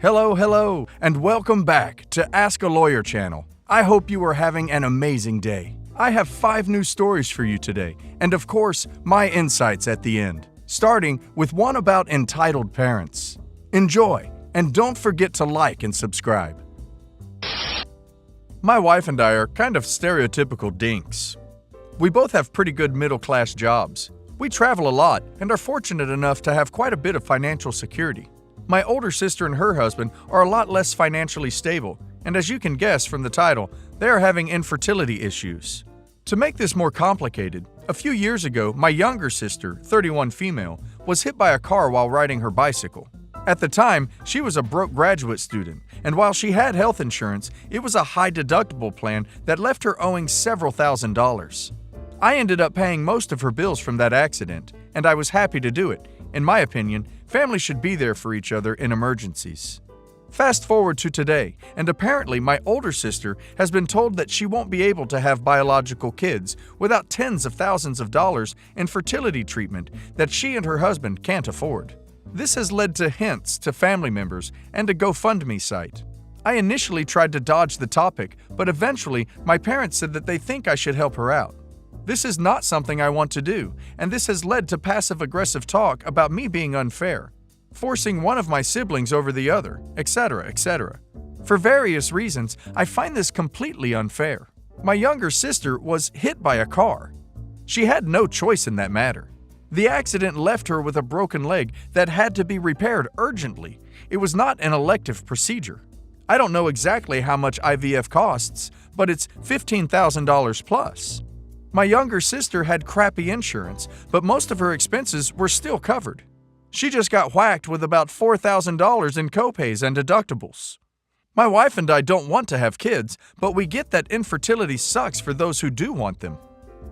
Hello, and welcome back to Ask a Lawyer channel. I hope you are having an amazing day. I have 5 new stories for you today, and of course, my insights at the end, starting with one about entitled parents. Enjoy, and don't forget to like and subscribe. My wife and I are kind of stereotypical dinks. We both have pretty good middle-class jobs. We travel a lot and are fortunate enough to have quite a bit of financial security. My older sister and her husband are a lot less financially stable, and as you can guess from the title, they are having infertility issues. To make this more complicated, a few years ago, my younger sister, 31 female, was hit by a car while riding her bicycle. At the time, she was a broke graduate student, and while she had health insurance, it was a high-deductible plan that left her owing several $1,000s. I ended up paying most of her bills from that accident, and I was happy to do it. In my opinion, families should be there for each other in emergencies. Fast forward to today, and apparently my older sister has been told that she won't be able to have biological kids without tens of thousands of dollars in fertility treatment that she and her husband can't afford. This has led to hints to family members and a GoFundMe site. I initially tried to dodge the topic, but eventually my parents said that they think I should help her out. This is not something I want to do, and this has led to passive-aggressive talk about me being unfair, forcing one of my siblings over the other, etc., etc. For various reasons, I find this completely unfair. My younger sister was hit by a car. She had no choice in that matter. The accident left her with a broken leg that had to be repaired urgently. It was not an elective procedure. I don't know exactly how much IVF costs, but it's $15,000 plus. My younger sister had crappy insurance, but most of her expenses were still covered. She just got whacked with about $4,000 in copays and deductibles. My wife and I don't want to have kids, but we get that infertility sucks for those who do want them.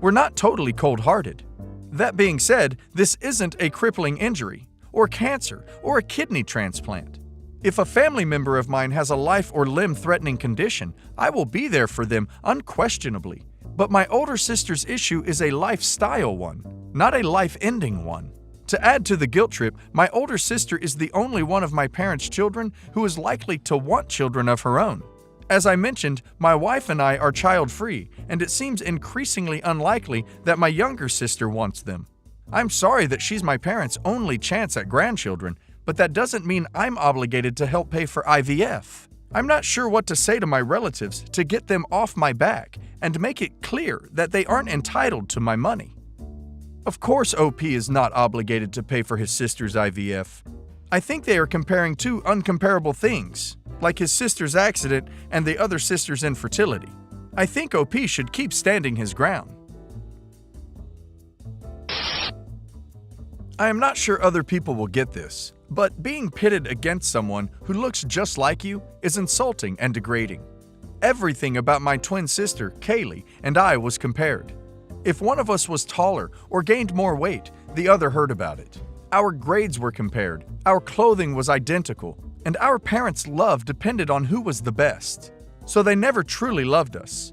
We're not totally cold-hearted. That being said, this isn't a crippling injury, or cancer, or a kidney transplant. If a family member of mine has a life or limb-threatening condition, I will be there for them unquestionably. But my older sister's issue is a lifestyle one, not a life-ending one. To add to the guilt trip, my older sister is the only one of my parents' children who is likely to want children of her own. As I mentioned, my wife and I are child-free, and it seems increasingly unlikely that my younger sister wants them. I'm sorry that she's my parents' only chance at grandchildren, but that doesn't mean I'm obligated to help pay for IVF. I'm not sure what to say to my relatives to get them off my back and make it clear that they aren't entitled to my money. Of course, OP is not obligated to pay for his sister's IVF. I think they are comparing two uncomparable things, like his sister's accident and the other sister's infertility. I think OP should keep standing his ground. I am not sure other people will get this, but being pitted against someone who looks just like you is insulting and degrading. Everything about my twin sister, Kaylee, and I was compared. If one of us was taller or gained more weight, the other heard about it. Our grades were compared, our clothing was identical, and our parents' love depended on who was the best. So they never truly loved us.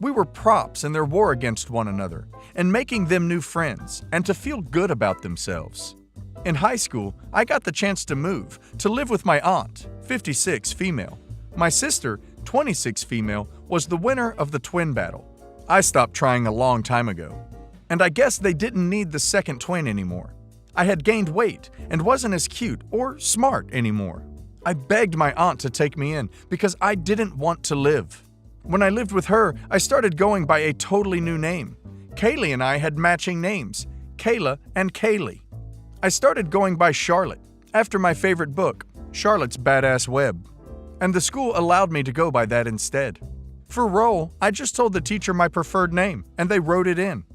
We were props in their war against one another, and making them new friends, and to feel good about themselves. In high school, I got the chance to move, to live with my aunt, 56 female. My sister, 26 female, was the winner of the twin battle. I stopped trying a long time ago. And I guess they didn't need the second twin anymore. I had gained weight and wasn't as cute or smart anymore. I begged my aunt to take me in because I didn't want to live. When I lived with her, I started going by a totally new name. Kaylee and I had matching names, Kayla and Kaylee. I started going by Charlotte, after my favorite book, Charlotte's Badass Web. And the school allowed me to go by that instead. For roll, I just told the teacher my preferred name, and they wrote it in.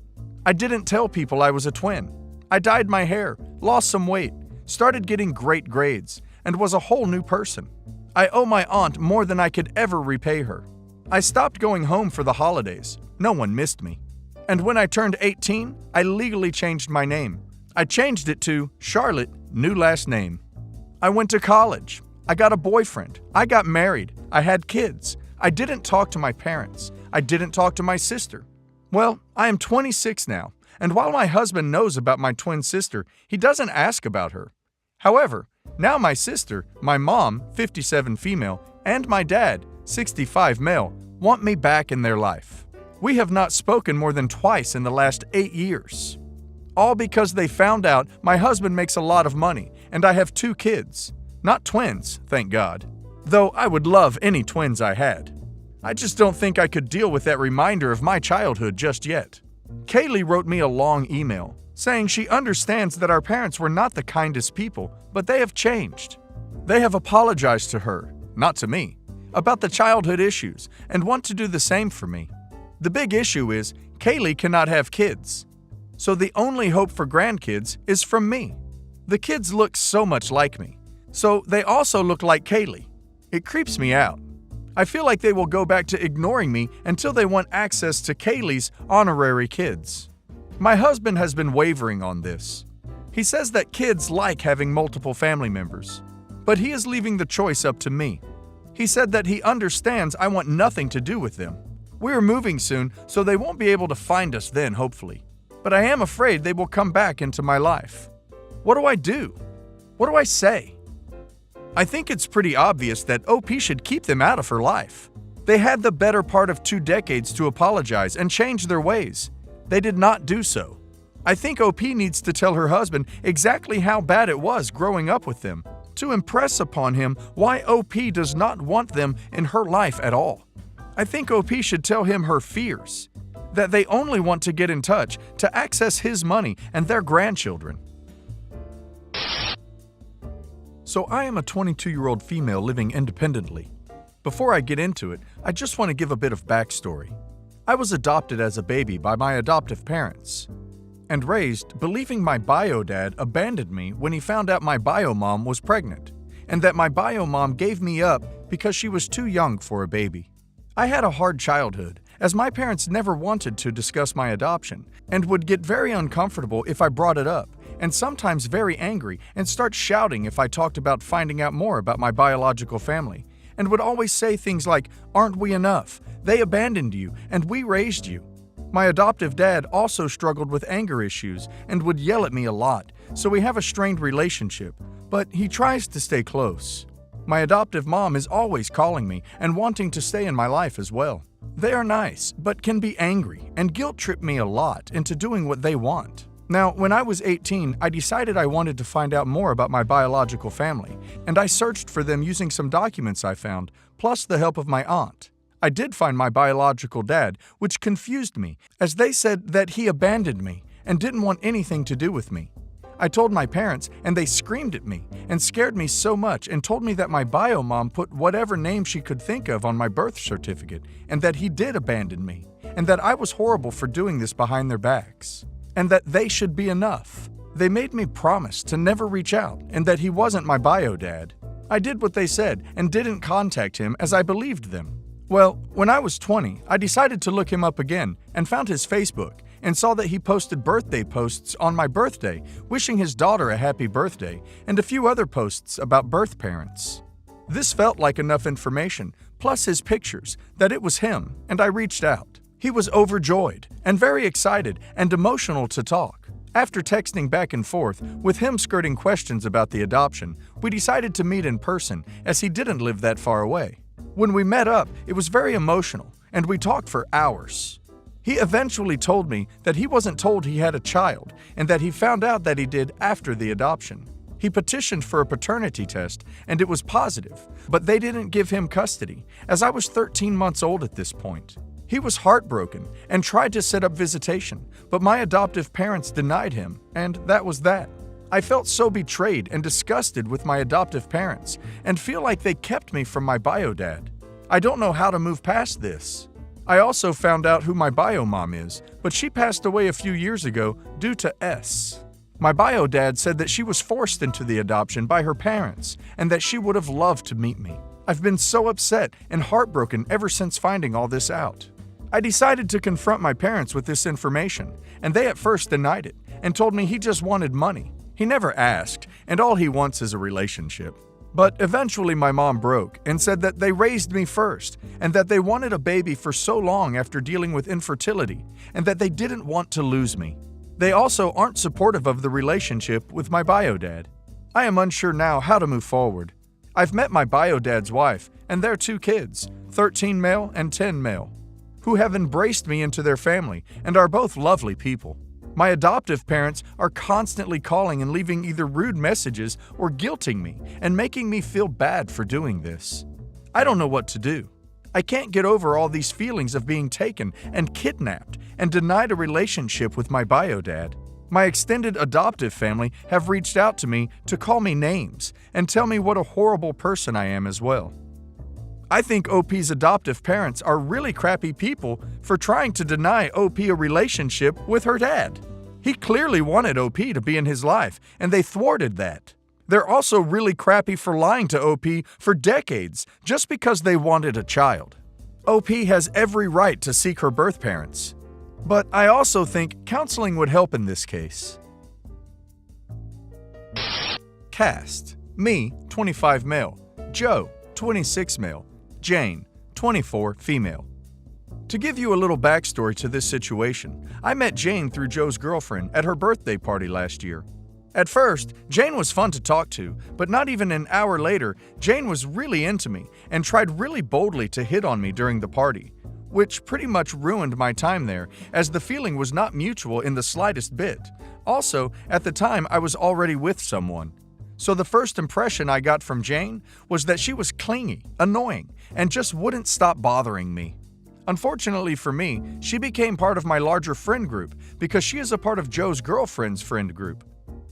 I didn't tell people I was a twin. I dyed my hair, lost some weight, started getting great grades, and was a whole new person. I owe my aunt more than I could ever repay her. I stopped going home for the holidays. No one missed me. And when I turned 18, I legally changed my name. I changed it to Charlotte, new last name. I went to college. I got a boyfriend. I got married. I had kids. I didn't talk to my parents. I didn't talk to my sister. Well, I am 26 now, and while my husband knows about my twin sister, he doesn't ask about her. However, Now my sister, my mom, 57 female, and my dad, 65 male, want me back in their life. We have not spoken more than twice in the last 8 years. All because they found out my husband makes a lot of money and I have 2 kids. Not twins, thank God. Though I would love any twins I had. I just don't think I could deal with that reminder of my childhood just yet. Kaylee wrote me a long email saying she understands that our parents were not the kindest people, but they have changed. They have apologized to her, not to me, about the childhood issues and want to do the same for me. The big issue is Kaylee cannot have kids. So the only hope for grandkids is from me. The kids look so much like me, so they also look like Kaylee. It creeps me out. I feel like they will go back to ignoring me until they want access to Kaylee's honorary kids. My husband has been wavering on this. He says that kids like having multiple family members, but he is leaving the choice up to me. He said that he understands I want nothing to do with them. We are moving soon, so they won't be able to find us then, hopefully. But I am afraid they will come back into my life. What do I do? What do I say? I think it's pretty obvious that OP should keep them out of her life. They had the better part of 2 decades to apologize and change their ways. They did not do so. I think OP needs to tell her husband exactly how bad it was growing up with them, to impress upon him why OP does not want them in her life at all. I think OP should tell him her fears, that they only want to get in touch to access his money and their grandchildren. So I am a 22-year-old female living independently. Before I get into it, I just want to give a bit of backstory. I was adopted as a baby by my adoptive parents and raised believing my bio dad abandoned me when he found out my bio mom was pregnant and that my bio mom gave me up because she was too young for a baby. I had a hard childhood as my parents never wanted to discuss my adoption and would get very uncomfortable if I brought it up and sometimes very angry and start shouting if I talked about finding out more about my biological family and would always say things like, "Aren't we enough? They abandoned you and we raised you." My adoptive dad also struggled with anger issues and would yell at me a lot, so we have a strained relationship, but he tries to stay close. My adoptive mom is always calling me and wanting to stay in my life as well. They are nice, but can be angry and guilt-trip me a lot into doing what they want. Now, when I was 18, I decided I wanted to find out more about my biological family, and I searched for them using some documents I found, plus the help of my aunt. I did find my biological dad, which confused me, as they said that he abandoned me and didn't want anything to do with me. I told my parents, and they screamed at me and scared me so much and told me that my bio mom put whatever name she could think of on my birth certificate and that he did abandon me, and that I was horrible for doing this behind their backs, and that they should be enough. They made me promise to never reach out and that he wasn't my bio dad. I did what they said and didn't contact him as I believed them. Well, when I was 20, I decided to look him up again and found his Facebook and saw that he posted birthday posts on my birthday, wishing his daughter a happy birthday, and a few other posts about birth parents. This felt like enough information, plus his pictures, that it was him, and I reached out. He was overjoyed and very excited and emotional to talk. After texting back and forth, with him skirting questions about the adoption, we decided to meet in person as he didn't live that far away. When we met up, it was very emotional, and we talked for hours. He eventually told me that he wasn't told he had a child and that he found out that he did after the adoption. He petitioned for a paternity test and it was positive, but they didn't give him custody, as I was 13 months old at this point. He was heartbroken and tried to set up visitation, but my adoptive parents denied him, and that was that. I felt so betrayed and disgusted with my adoptive parents and feel like they kept me from my bio dad. I don't know how to move past this. I also found out who my bio mom is, but she passed away a few years ago due to S. My bio dad said that she was forced into the adoption by her parents and that she would have loved to meet me. I've been so upset and heartbroken ever since finding all this out. I decided to confront my parents with this information, and they at first denied it and told me he just wanted money. He never asked, and all he wants is a relationship. But eventually my mom broke and said that they raised me first and that they wanted a baby for so long after dealing with infertility and that they didn't want to lose me. They also aren't supportive of the relationship with my bio dad. I am unsure now how to move forward. I've met my bio dad's wife and their 2 kids, 13 male and 10 male, who have embraced me into their family and are both lovely people. My adoptive parents are constantly calling and leaving either rude messages or guilting me and making me feel bad for doing this. I don't know what to do. I can't get over all these feelings of being taken and kidnapped and denied a relationship with my bio dad. My extended adoptive family have reached out to me to call me names and tell me what a horrible person I am as well. I think OP's adoptive parents are really crappy people for trying to deny OP a relationship with her dad. He clearly wanted OP to be in his life, and they thwarted that. They're also really crappy for lying to OP for decades just because they wanted a child. OP has every right to seek her birth parents. But I also think counseling would help in this case. Cast: me, 25 male, Joe, 26 male, Jane, 24 female. To give you a little backstory to this situation, I met Jane through Joe's girlfriend at her birthday party last year. At first, Jane was fun to talk to, but not even an hour later, Jane was really into me and tried really boldly to hit on me during the party, which pretty much ruined my time there, as the feeling was not mutual in the slightest bit. Also, at the time, I was already with someone. So the first impression I got from Jane was that she was clingy, annoying, and just wouldn't stop bothering me. Unfortunately for me, she became part of my larger friend group because she is a part of Joe's girlfriend's friend group.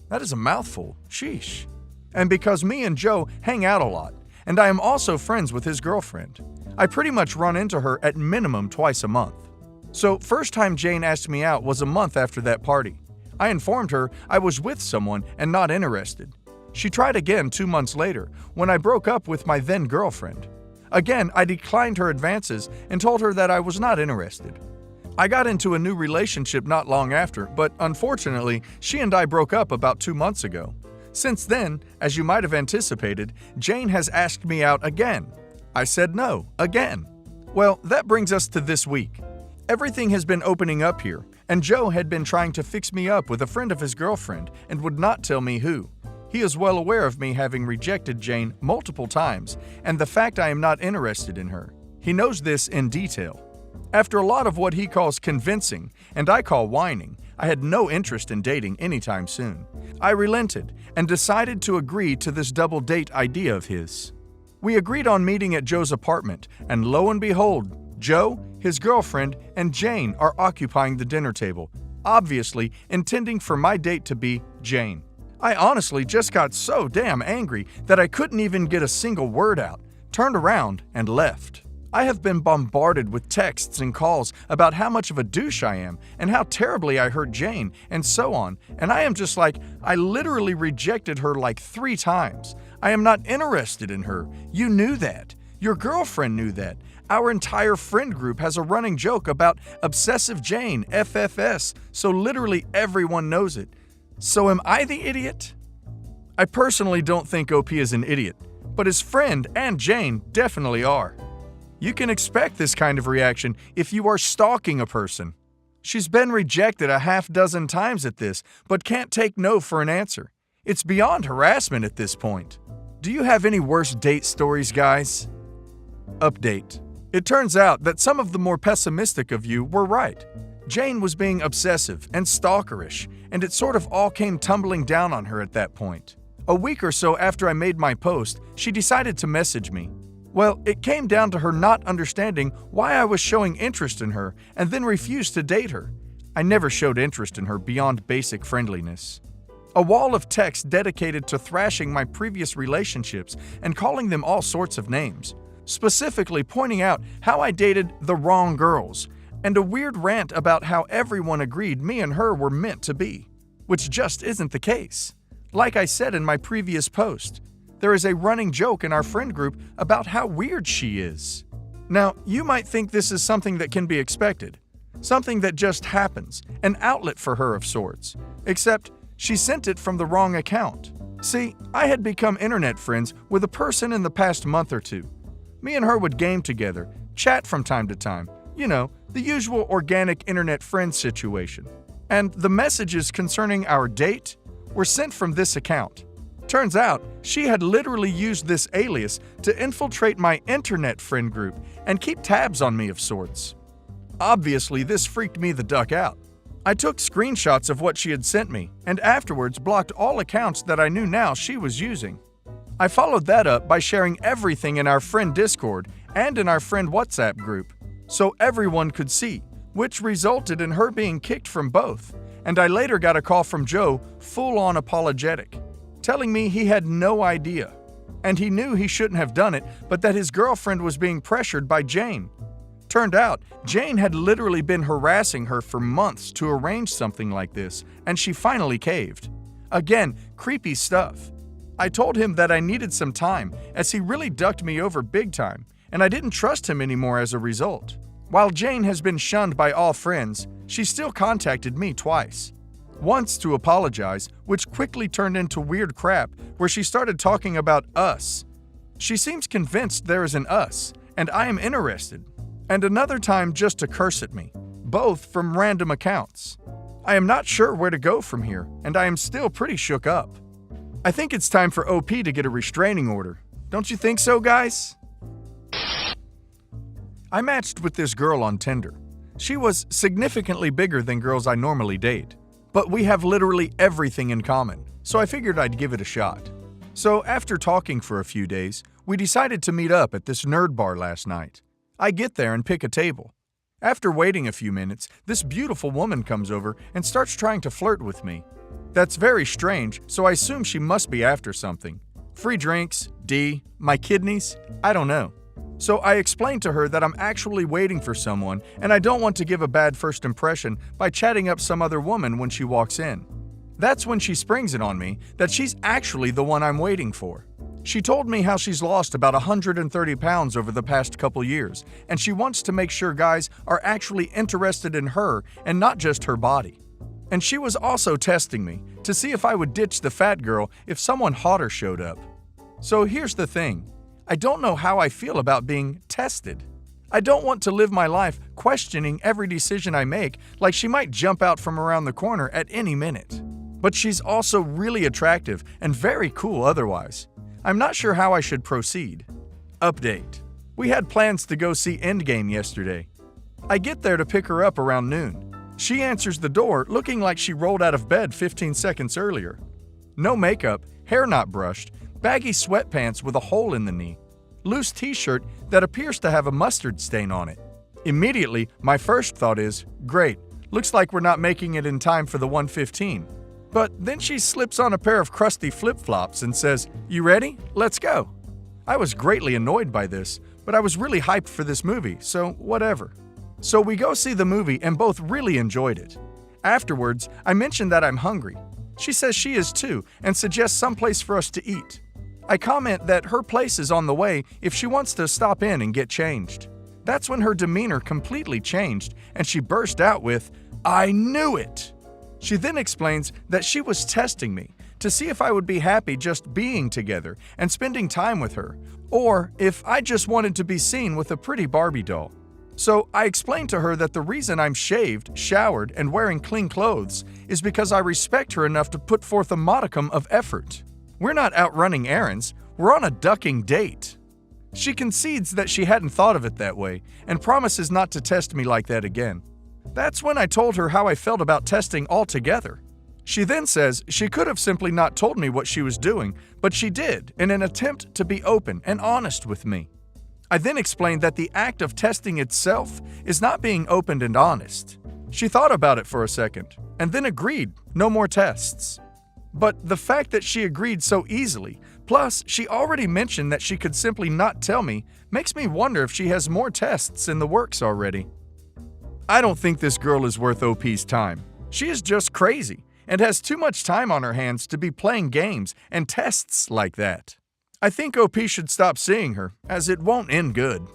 That is a mouthful, sheesh. And because me and Joe hang out a lot, and I am also friends with his girlfriend, I pretty much run into her at minimum twice a month. So first time Jane asked me out was a month after that party. I informed her I was with someone and not interested. She tried again 2 months later when I broke up with my then girlfriend. Again, I declined her advances and told her that I was not interested. I got into a new relationship not long after, but unfortunately, she and I broke up about 2 months ago. Since then, as you might have anticipated, Jane has asked me out again. I said no, again. Well, that brings us to this week. Everything has been opening up here, and Joe had been trying to fix me up with a friend of his girlfriend and would not tell me who. He is well aware of me having rejected Jane multiple times and the fact I am not interested in her. He knows this in detail. After a lot of what he calls convincing, and I call whining, I had no interest in dating anytime soon. I relented and decided to agree to this double date idea of his. We agreed on meeting at Joe's apartment, and lo and behold, Joe, his girlfriend, and Jane are occupying the dinner table, obviously intending for my date to be Jane. I honestly just got so damn angry that I couldn't even get a single word out, turned around, and left. I have been bombarded with texts and calls about how much of a douche I am and how terribly I hurt Jane and so on, and I am just like, I literally rejected her like 3 times. I am not interested in her. You knew that. Your girlfriend knew that. Our entire friend group has a running joke about Obsessive Jane, FFS, so literally everyone knows it. So am I the idiot? I personally don't think OP is an idiot, but his friend and Jane definitely are. You can expect this kind of reaction if you are stalking a person. She's been rejected a half dozen times at this, but can't take no for an answer. It's beyond harassment at this point. Do you have any worse date stories, guys? Update. It turns out that some of the more pessimistic of you were right. Jane was being obsessive and stalkerish, and it sort of all came tumbling down on her at that point. A week or so after I made my post, she decided to message me. Well, it came down to her not understanding why I was showing interest in her and then refused to date her. I never showed interest in her beyond basic friendliness. A wall of text dedicated to thrashing my previous relationships and calling them all sorts of names, specifically pointing out how I dated the wrong girls, and a weird rant about how everyone agreed me and her were meant to be, which just isn't the case. Like I said in my previous post, there is a running joke in our friend group about how weird she is. Now, you might think this is something that can be expected, something that just happens, an outlet for her of sorts, except she sent it from the wrong account. See, I had become internet friends with a person in the past month or two. Me and her would game together, chat from time to time, you know, the usual organic internet friend situation. And the messages concerning our date were sent from this account. Turns out, she had literally used this alias to infiltrate my internet friend group and keep tabs on me of sorts. Obviously, this freaked me the duck out. I took screenshots of what she had sent me and afterwards blocked all accounts that I knew now she was using. I followed that up by sharing everything in our friend Discord and in our friend WhatsApp group so everyone could see, which resulted in her being kicked from both, and I later got a call from Joe, full-on apologetic, telling me he had no idea, and he knew he shouldn't have done it, but that his girlfriend was being pressured by Jane. Turned out, Jane had literally been harassing her for months to arrange something like this, and she finally caved. Again, creepy stuff. I told him that I needed some time, as he really ducked me over big time, and I didn't trust him anymore as a result. While Jane has been shunned by all friends, she still contacted me twice. Once to apologize, which quickly turned into weird crap where she started talking about us. She seems convinced there is an us, and I am interested. And another time just to curse at me, both from random accounts. I am not sure where to go from here, and I am still pretty shook up. I think it's time for OP to get a restraining order. Don't you think so, guys? I matched with this girl on Tinder. She was significantly bigger than girls I normally date, but we have literally everything in common, so I figured I'd give it a shot. So after talking for a few days, we decided to meet up at this nerd bar last night. I get there and pick a table. After waiting a few minutes, this beautiful woman comes over and starts trying to flirt with me. That's very strange, so I assume she must be after something. Free drinks, D, my kidneys, I don't know. So I explained to her that I'm actually waiting for someone and I don't want to give a bad first impression by chatting up some other woman when she walks in. That's when she springs it on me that she's actually the one I'm waiting for. She told me how she's lost about 130 pounds over the past couple years, and she wants to make sure guys are actually interested in her and not just her body. And she was also testing me to see if I would ditch the fat girl if someone hotter showed up. So here's the thing. I don't know how I feel about being tested. I don't want to live my life questioning every decision I make like she might jump out from around the corner at any minute. But she's also really attractive and very cool otherwise. I'm not sure how I should proceed. Update. We had plans to go see Endgame yesterday. I get there to pick her up around noon. She answers the door looking like she rolled out of bed 15 seconds earlier. No makeup, hair not brushed, baggy sweatpants with a hole in the knee, loose t-shirt that appears to have a mustard stain on it. Immediately, my first thought is, great, looks like we're not making it in time for the 1:15. But then she slips on a pair of crusty flip-flops and says, "You ready? Let's go." I was greatly annoyed by this, but I was really hyped for this movie, so whatever. So we go see the movie and both really enjoyed it. Afterwards, I mentioned that I'm hungry. She says she is too and suggests some place for us to eat. I comment that her place is on the way if she wants to stop in and get changed. That's when her demeanor completely changed and she burst out with, "I knew it!" She then explains that she was testing me to see if I would be happy just being together and spending time with her, or if I just wanted to be seen with a pretty Barbie doll. So I explained to her that the reason I'm shaved, showered, and wearing clean clothes is because I respect her enough to put forth a modicum of effort. We're not out running errands, we're on a ducking date. She concedes that she hadn't thought of it that way and promises not to test me like that again. That's when I told her how I felt about testing altogether. She then says she could have simply not told me what she was doing, but she did in an attempt to be open and honest with me. I then explained that the act of testing itself is not being open and honest. She thought about it for a second and then agreed, no more tests. But the fact that she agreed so easily, plus she already mentioned that she could simply not tell me, makes me wonder if she has more tests in the works already. I don't think this girl is worth OP's time. She is just crazy and has too much time on her hands to be playing games and tests like that. I think OP should stop seeing her, as it won't end good.